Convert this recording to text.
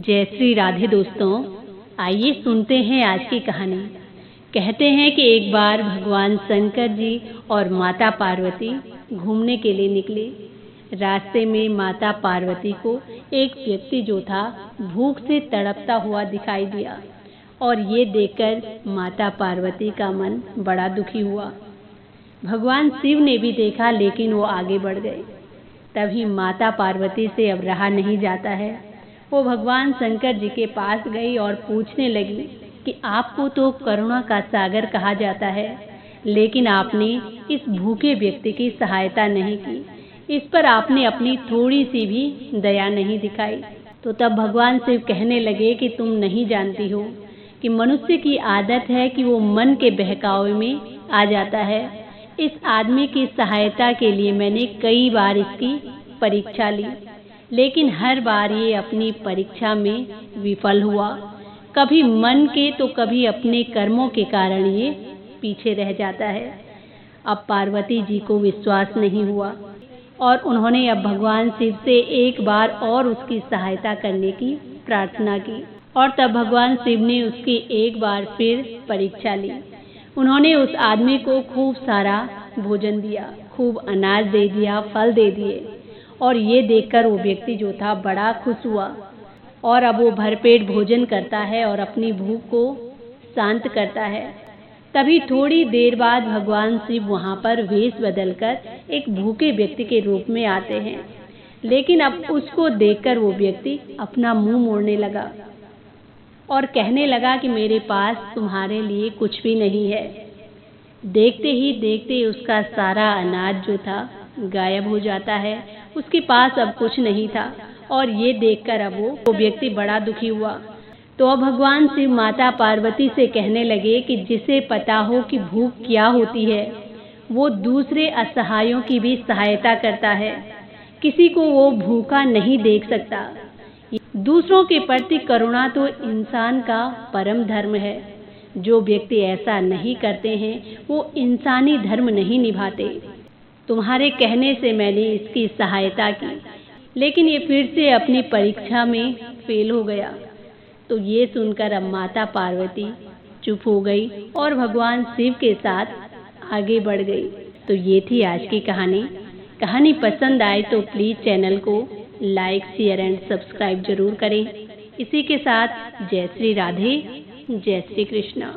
जय श्री राधे दोस्तों, आइए सुनते हैं आज की कहानी। कहते हैं कि एक बार भगवान शंकर जी और माता पार्वती घूमने के लिए निकले। रास्ते में माता पार्वती को एक व्यक्ति जो था भूख से तड़पता हुआ दिखाई दिया और ये देखकर माता पार्वती का मन बड़ा दुखी हुआ। भगवान शिव ने भी देखा लेकिन वो आगे बढ़ गए। तभी माता पार्वती से अब रहा नहीं जाता है। वो भगवान शंकर जी के पास गई और पूछने लगी कि आपको तो करुणा का सागर कहा जाता है, लेकिन आपने इस भूखे व्यक्ति की सहायता नहीं की। इस पर आपने अपनी थोड़ी सी भी दया नहीं दिखाई। तो तब भगवान शिव कहने लगे कि तुम नहीं जानती हो कि मनुष्य की आदत है कि वो मन के बहकावे में आ जाता है। इस आदमी की सहायता के लिए मैंने कई बार इसकी परीक्षा ली, लेकिन हर बार ये अपनी परीक्षा में विफल हुआ। कभी मन के तो कभी अपने कर्मों के कारण ये पीछे रह जाता है। अब पार्वती जी को विश्वास नहीं हुआ और उन्होंने अब भगवान शिव से एक बार और उसकी सहायता करने की प्रार्थना की। और तब भगवान शिव ने उसकी एक बार फिर परीक्षा ली। उन्होंने उस आदमी को खूब सारा भोजन दिया, खूब अनाज दे दिया, फल दे दिए और ये देखकर वो व्यक्ति जो था बड़ा खुश हुआ और अब वो भरपेट भोजन करता है और अपनी भूख को शांत करता है। तभी थोड़ी देर बाद भगवान शिव वहाँ पर वेश बदलकर एक भूखे व्यक्ति के रूप में आते हैं, लेकिन अब उसको देखकर वो व्यक्ति अपना मुंह मोड़ने लगा और कहने लगा कि मेरे पास तुम्हारे लिए कुछ भी नहीं है। देखते ही देखते उसका सारा अनाज जो था गायब हो जाता है। उसके पास अब कुछ नहीं था और ये देखकर अब वो व्यक्ति बड़ा दुखी हुआ। तो अब भगवान शिव माता पार्वती से कहने लगे कि जिसे पता हो कि भूख क्या होती है, वो दूसरे असहायों की भी सहायता करता है। किसी को वो भूखा नहीं देख सकता। दूसरों के प्रति करुणा तो इंसान का परम धर्म है। जो व्यक्ति ऐसा नहीं करते हैं वो इंसानी धर्म नहीं निभाते। तुम्हारे कहने से मैंने इसकी सहायता की, लेकिन ये फिर से अपनी परीक्षा में फेल हो गया। तो ये सुनकर अब माता पार्वती चुप हो गई और भगवान शिव के साथ आगे बढ़ गई। तो ये थी आज की कहानी। कहानी पसंद आए तो प्लीज़ चैनल को लाइक, शेयर एंड सब्सक्राइब जरूर करें। इसी के साथ जय श्री राधे, जय श्री कृष्णा।